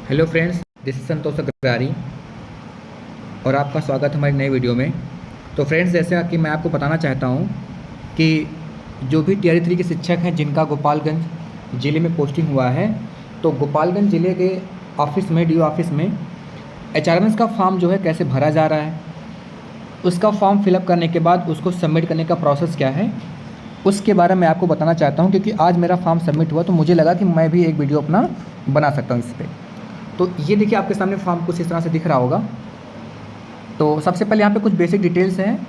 Hello friends, this is संतोष अग्रवारी और आपका स्वागत है हमारी नई वीडियो में। तो फ्रेंड्स, जैसा कि मैं आपको बताना चाहता हूं कि जो भी टियर 3 के शिक्षक हैं जिनका गोपालगंज ज़िले में पोस्टिंग हुआ है, तो गोपालगंज ज़िले के ऑफिस में डी ऑफिस में एचआरएमएस का फॉर्म जो है कैसे भरा जा रहा है, उसका फॉर्म फिलअप करने के बाद उसको सबमिट करने का प्रोसेस क्या है, उसके बारे में आपको बताना चाहता हूँ। क्योंकि आज मेरा फॉर्म सबमिट हुआ तो मुझे लगा कि मैं भी एक वीडियो अपना बना सकता हूँ इस पर। तो ये देखिए, आपके सामने फॉर्म कुछ इस तरह से दिख रहा होगा। तो सबसे पहले यहाँ पे कुछ बेसिक डिटेल्स हैं।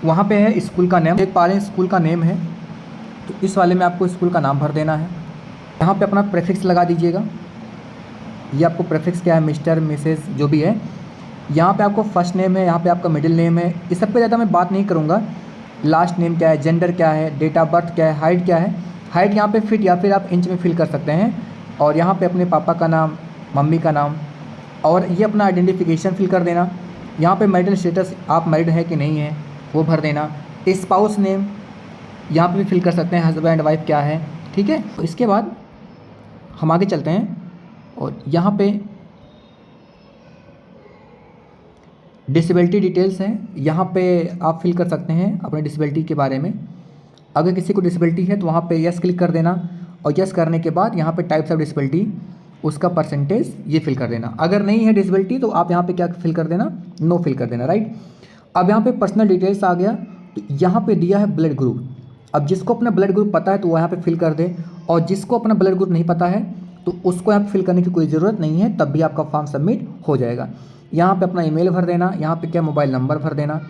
वहाँ पे है स्कूल का नेम, देख पा रहे हैं स्कूल का नेम है, तो इस वाले में आपको स्कूल का नाम भर देना है। यहाँ पे अपना प्रेफिक्स लगा दीजिएगा। ये आपको प्रेफिक्स क्या है, मिस्टर मिसेस जो भी है। यहाँ पे आपको फर्स्ट नेम है, यहाँ पे आपका मिडिल नेम है। इस सब पे ज़्यादा मैं बात नहीं करूँगा। लास्ट नेम क्या है, जेंडर क्या है, डेट ऑफ बर्थ क्या है, हाइट क्या है। हाइट यहाँ पे फिट या फिर आप इंच में फिल कर सकते हैं। और यहाँ पे अपने पापा का नाम, मम्मी का नाम, और ये अपना आइडेंटिफिकेशन फिल कर देना। यहाँ पे मैरिटल स्टेटस, आप मैरिड है कि नहीं है वो भर देना। स्पाउस नेम यहाँ पे भी फिल कर सकते हैं, हस्बैंड एंड वाइफ क्या है, ठीक है। तो इसके बाद हम आगे चलते हैं और यहाँ पे डिसेबिलिटी डिटेल्स हैं। यहाँ पे आप फिल कर सकते हैं अपने डिसेबिलिटी के बारे में। अगर किसी को डिसेबिलिटी है तो वहाँ पे यस क्लिक कर देना, और यस करने के बाद यहाँ पे टाइप्स ऑफ डिसेबिलिटी, उसका परसेंटेज ये फिल कर देना। अगर नहीं है डिसेबिलिटी तो आप यहाँ पे क्या फिल कर देना, नो फिल कर देना, राइट। अब यहाँ पे पर्सनल डिटेल्स आ गया। तो यहाँ पे दिया है ब्लड ग्रुप। अब जिसको अपना ब्लड ग्रुप पता है तो वो यहाँ पे फिल कर दे, और जिसको अपना ब्लड ग्रुप नहीं पता है तो उसको यहाँ पे फिल करने की कोई ज़रूरत नहीं है, तब भी आपका फॉर्म सबमिट हो जाएगा। यहाँ पे अपना ईमेल भर देना, यहाँ पे क्या मोबाइल नंबर भर देना,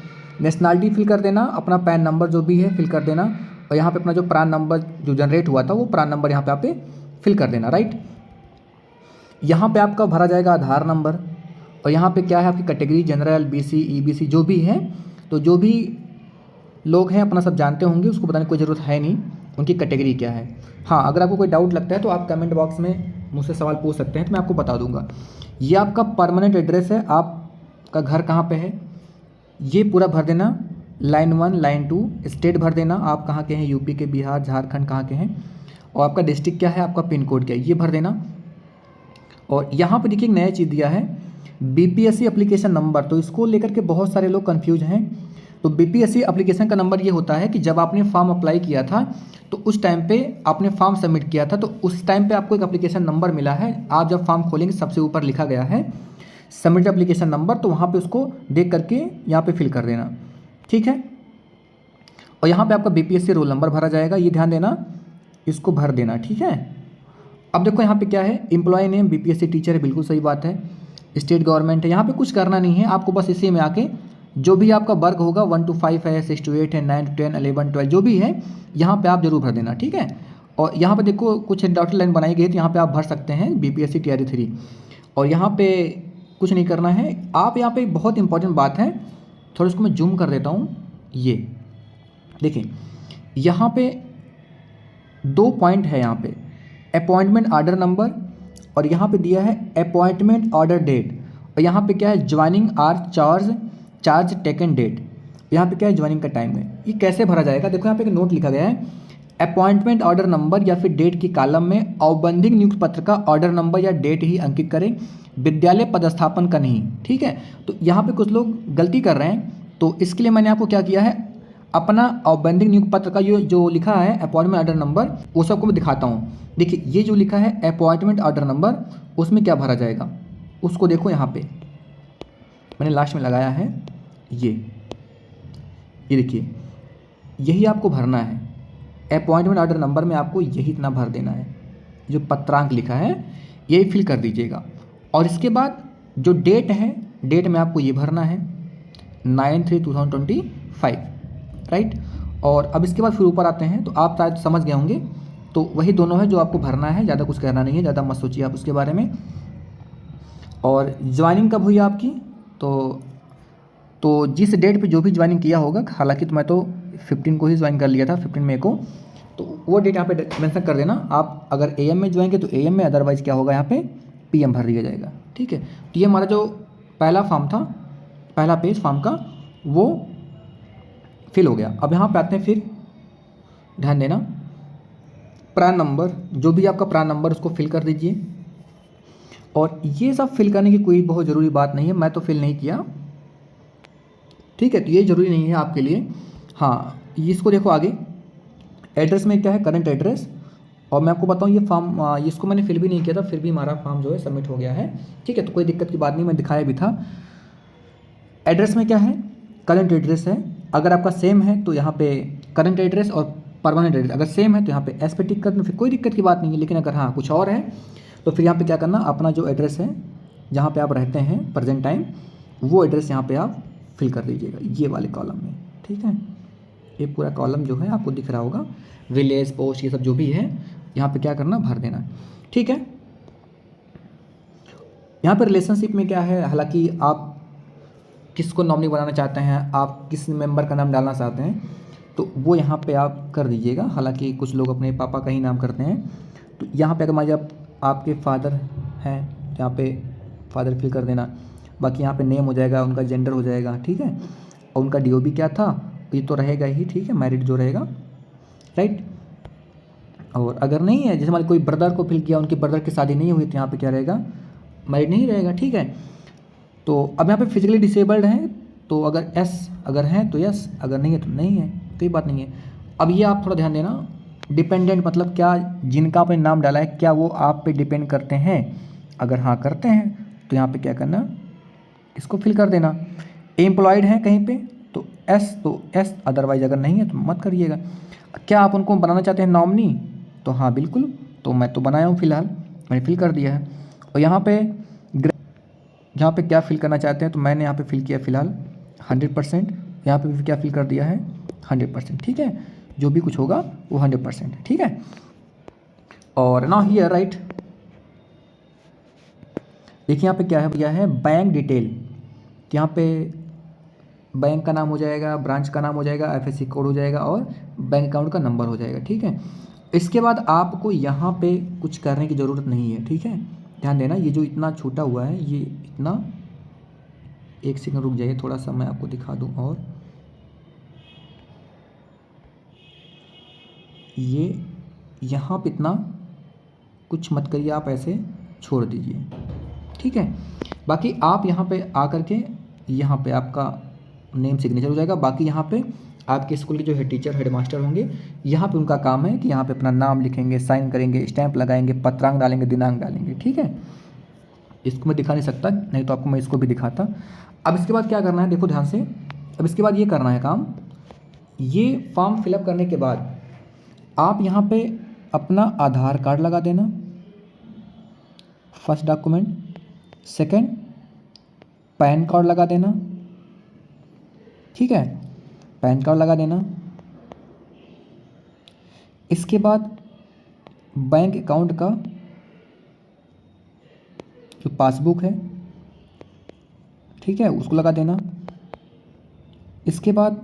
नेशनलिटी फिल कर देना, अपना पैन नंबर जो भी है फिल कर देना, और यहाँ पे अपना जो प्रान नंबर जो जनरेट हुआ था वो प्रान नंबर यहाँ पे आप फिल कर देना, राइट। यहाँ पे आपका भरा जाएगा आधार नंबर, और यहाँ पे क्या है आपकी कैटेगरी, जनरल, बीसी, ईबीसी जो भी है। तो जो भी लोग हैं अपना सब जानते होंगे, उसको बताने की कोई ज़रूरत है नहीं उनकी कैटेगरी क्या है। हाँ, अगर आपको कोई डाउट लगता है तो आप कमेंट बॉक्स में मुझसे सवाल पूछ सकते हैं, तो मैं आपको बता दूंगा। ये आपका परमानेंट एड्रेस है, आपका घर कहाँ पे है ये पूरा भर देना। लाइन 1, लाइन 2, स्टेट भर देना, आप कहाँ के हैं, यूपी के, बिहार, झारखंड कहाँ के हैं, और आपका डिस्ट्रिक्ट क्या है, आपका पिन कोड क्या है, ये भर देना। और यहाँ पे देखिए एक नया चीज़ दिया है, बीपीएससी एप्लीकेशन नंबर। तो इसको लेकर के बहुत सारे लोग कंफ्यूज हैं। तो बीपीएससी एप्लीकेशन का नंबर ये होता है कि जब आपने फॉर्म अप्लाई किया था तो उस टाइम पे आपने फॉर्म सबमिट किया था, तो उस टाइम पे आपको एक एप्लीकेशन नंबर मिला है। आप जब फॉर्म खोलेंगे सबसे ऊपर लिखा गया है सबमिट एप्लीकेशन नंबर, तो वहाँ पे उसको देख करके यहाँ पे फिल कर देना, ठीक है। और यहाँ पे आपका बीपीएससी रोल नंबर भरा जाएगा, ये ध्यान देना, इसको भर देना, ठीक है। अब देखो यहाँ पे क्या है, एम्प्लॉय नेम बीपीएससी टीचर है, बिल्कुल सही बात है। स्टेट गवर्नमेंट है, यहाँ पे कुछ करना नहीं है आपको, बस इसी में आके जो भी आपका वर्ग होगा 1 to 5 है, 6 to 8 है, 9 to 10, 11, 12 जो भी है यहाँ पे आप जरूर भर देना, ठीक है। और यहाँ पे देखो कुछ डॉटेड लाइन बनाई गई है, तो यहाँ पे आप भर सकते हैं बीपीएससी टीआरई 3। और यहाँ पे कुछ नहीं करना है आप। यहाँ पे बहुत इंपॉर्टेंट बात है, थोड़ा इसको मैं जूम कर देता हूँ। ये देखिए यहाँ पे 2 पॉइंट है, यहाँ पे अपॉइंटमेंट ऑर्डर नंबर, और यहाँ पे दिया है अपॉइंटमेंट ऑर्डर डेट, और यहाँ पे क्या है joining or charge taken date. यहाँ पे क्या है ज्वाइनिंग का टाइम है। ये कैसे भरा जाएगा, देखो यहाँ पे एक नोट लिखा गया है, अपॉइंटमेंट ऑर्डर नंबर या फिर डेट की कॉलम में औपबंधिक नियुक्ति पत्र का ऑर्डर नंबर या डेट ही अंकित करें, विद्यालय पदस्थापन का नहीं, ठीक है। तो यहाँ पे कुछ लोग गलती कर रहे हैं, तो इसके लिए मैंने आपको क्या किया है, अपना औपबंधिक नियुक्ति पत्र का जो लिखा है अपॉइंटमेंट ऑर्डर नंबर, वो सबको मैं दिखाता हूँ। देखिए ये जो लिखा है अपॉइंटमेंट ऑर्डर नंबर, उसमें क्या भरा जाएगा उसको देखो। यहाँ पे मैंने लास्ट में लगाया है ये देखिए, यही आपको भरना है। अपॉइंटमेंट ऑर्डर नंबर में आपको यही इतना भर देना है, जो पत्रांक लिखा है यही फिल कर दीजिएगा। और इसके बाद जो डेट है, डेट में आपको ये भरना है 9/3/2025, राइट। और अब इसके बाद फिर ऊपर आते हैं, तो आप शायद समझ गए होंगे, तो वही दोनों है जो आपको भरना है, ज़्यादा कुछ करना नहीं है, ज़्यादा मत सोचिए आप उसके बारे में। और ज्वाइनिंग कब हुई आपकी, तो जिस डेट पे जो भी ज्वाइनिंग किया होगा, हालांकि तो मैं तो 15 को ही ज्वाइन कर लिया था, 15 मई को, तो वो डेट यहाँ पे मेंशन कर देना। आप अगर एएम में ज्वाइन किए तो एएम में, अदरवाइज़ क्या होगा यहाँ पे पीएम भर दिया जाएगा, ठीक है। तो ये हमारा जो पहला फॉर्म था, पहला पेज फॉर्म का, वो फिल हो गया। अब यहाँ पे आते हैं, फिर ध्यान देना, प्रान नंबर, जो भी आपका प्रान नंबर उसको फिल कर दीजिए। और ये सब फिल करने की कोई बहुत ज़रूरी बात नहीं है, मैं तो फिल नहीं किया, ठीक है। तो ये ज़रूरी नहीं है आपके लिए। हाँ, इसको देखो आगे, एड्रेस में क्या है, करंट एड्रेस। और मैं आपको बताऊँ ये फॉर्म, इसको मैंने फिल भी नहीं किया था, फिर भी हमारा फॉर्म जो है सबमिट हो गया है, ठीक है। तो कोई दिक्कत की बात नहीं, मैं दिखाया भी था। एड्रेस में क्या है, करंट एड्रेस है। अगर आपका सेम है तो यहाँ पे करंट एड्रेस, और परमानेंट एड्रेस अगर सेम है तो यहाँ पे एस पे टिक कर दो, फिर कोई दिक्कत की बात नहीं है। लेकिन अगर हाँ कुछ और है तो फिर यहाँ पे क्या करना, अपना जो एड्रेस है जहाँ पे आप रहते हैं प्रेजेंट टाइम, वो एड्रेस यहाँ पे आप फिल कर दीजिएगा ये वाले कॉलम में, ठीक है। ये पूरा कॉलम जो है आपको दिख रहा होगा, विलेज, पोस्ट, ये सब जो भी है यहाँ पे क्या करना, भर देना, ठीक है। यहाँ पर रिलेशनशिप में क्या है, हालांकि आप किसको नॉमिनी बनाना चाहते हैं, आप किस मेंबर का नाम डालना चाहते हैं, तो वो यहाँ पे आप कर दीजिएगा। हालांकि कुछ लोग अपने पापा का ही नाम करते हैं, तो यहाँ पे अगर मान लीजिए आपके फादर हैं, यहाँ पे फादर फिल कर देना। बाकी यहाँ पे नेम हो जाएगा, उनका जेंडर हो जाएगा, ठीक है। और उनका DOB क्या था, ये तो रहेगा ही, ठीक है, मैरिड जो रहेगा, राइट। और अगर नहीं है, जैसे मान कोई ब्रदर को फिल किया, उनकी ब्रदर की शादी नहीं हुई, तो यहाँ पे क्या रहेगा, मैरिड नहीं रहेगा, ठीक है। तो अब यहाँ पे फिजिकली डिसेबल्ड हैं, तो अगर एस अगर हैं तो यस, अगर नहीं है तो नहीं है, कोई बात नहीं है। अब ये आप थोड़ा ध्यान देना, डिपेंडेंट मतलब क्या, जिनका आपने नाम डाला है क्या वो आप पे डिपेंड करते हैं। अगर हाँ करते हैं तो यहाँ पे क्या करना, इसको फिल कर देना। एम्प्लॉयड हैं कहीं पे तो एस, अदरवाइज अगर नहीं है तो मत करिएगा। क्या आप उनको बनाना चाहते हैं नॉमिनी, तो हाँ बिल्कुल, तो मैं तो बनाया हूँ फ़िलहाल, मैंने फिल कर दिया है। और यहाँ पे जहाँ पे क्या फिल करना चाहते हैं, तो मैंने यहाँ पे फिल किया फ़िलहाल 100%, यहाँ पे भी क्या फिल कर दिया है 100%, ठीक है। जो भी कुछ होगा वो 100%, ठीक है। और नाउ हियर राइट, देखिए यहाँ पे क्या है बैंक डिटेल। तो यहाँ पे बैंक का नाम हो जाएगा, ब्रांच का नाम हो जाएगा, IFSC कोड हो जाएगा, और बैंक अकाउंट का नंबर हो जाएगा, ठीक है। इसके बाद आपको यहाँ पे कुछ करने की ज़रूरत नहीं है, ठीक है। ध्यान देना, ये जो इतना छोटा हुआ है, ये इतना, एक सेकंड रुक जाइए, थोड़ा सा मैं आपको दिखा दूँ। और ये यहाँ पे इतना कुछ मत करिए, आप ऐसे छोड़ दीजिए, ठीक है। बाकी आप यहाँ पे आकर के यहाँ पे आपका नेम सिग्नेचर हो जाएगा। बाकी यहाँ पे आपके स्कूल के जो हेड टीचर, हेड मास्टर होंगे, यहाँ पे उनका काम है कि यहाँ पे अपना नाम लिखेंगे, साइन करेंगे, स्टैंप लगाएंगे, पत्रांक डालेंगे, दिनांक डालेंगे, ठीक है। इसको मैं दिखा नहीं सकता, नहीं तो आपको मैं इसको भी दिखाता। अब इसके बाद क्या करना है, देखो ध्यान से, अब इसके बाद ये करना है काम, ये फॉर्म फिलअप करने के बाद आप यहाँ पे अपना आधार कार्ड लगा देना, first document. Second, pan card लगा देना, ठीक है, पैन कार्ड लगा देना। इसके बाद बैंक अकाउंट का जो पासबुक है, ठीक है, उसको लगा देना। इसके बाद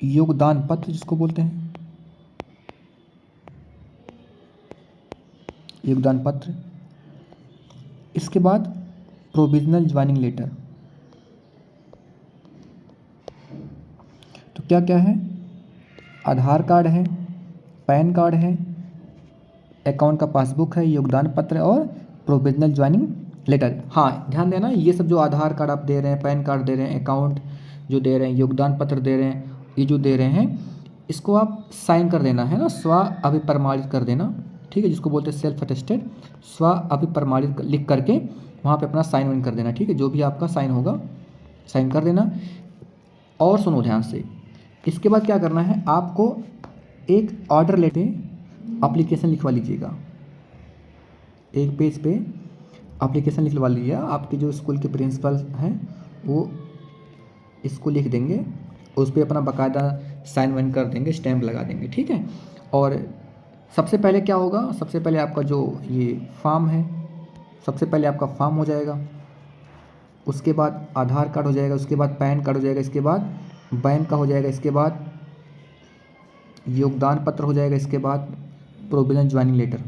योगदान पत्र जिसको बोलते हैं, योगदान पत्र। इसके बाद प्रोविजनल ज्वाइनिंग लेटर। तो क्या क्या है, आधार कार्ड है, पैन कार्ड है, अकाउंट का पासबुक है, योगदान पत्र और प्रोविजनल ज्वाइनिंग लेटर। हाँ ध्यान देना, ये सब जो आधार कार्ड आप दे रहे हैं, पैन कार्ड दे रहे हैं, अकाउंट जो दे रहे हैं, योगदान पत्र दे रहे हैं, ये जो दे रहे हैं, इसको आप साइन कर देना है ना, स्व अभिप्रमाणित कर देना, ठीक है, जिसको बोलते हैं सेल्फ अटेस्टेड। स्व अभिप्रमाणित लिख करके वहाँ पे अपना साइन वाइन कर देना, ठीक है, जो भी आपका साइन होगा साइन कर देना। और सुनो ध्यान से, इसके बाद क्या करना है, आपको एक ऑर्डर लेटर एप्लीकेशन लिखवा लीजिएगा, एक पेज पे एप्लीकेशन लिखवा लीजिए। आपके जो स्कूल के प्रिंसिपल हैं वो इसको लिख देंगे, उस पर अपना बाकायदा साइन वाइन कर देंगे, स्टैम्प लगा देंगे, ठीक है। और सबसे पहले क्या होगा, सबसे पहले आपका जो ये फॉर्म है, सबसे पहले आपका फॉर्म हो जाएगा, उसके बाद आधार कार्ड हो जाएगा, उसके बाद पैन कार्ड हो जाएगा, इसके बाद बैंक का हो जाएगा, इसके बाद योगदान पत्र हो जाएगा, इसके बाद प्रोविजनल ज्वाइनिंग लेटर।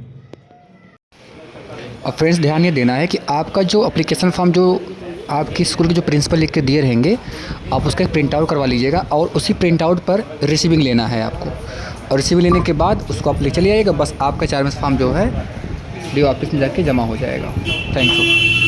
और फ्रेंड्स ध्यान ये देना है कि आपका जो एप्लीकेशन फॉर्म जो आपकी स्कूल के जो प्रिंसिपल लिख के दिए रहेंगे, आप उसका एक प्रिंट आउट करवा लीजिएगा, और उसी प्रिंट आउट पर रिसीविंग लेना है आपको। और रिसीविंग लेने के बाद उसको आप ले चले आइएगा, बस आपका 4 में फॉर्म जो है डी ऑफिस में जाके जमा हो जाएगा। Thank you.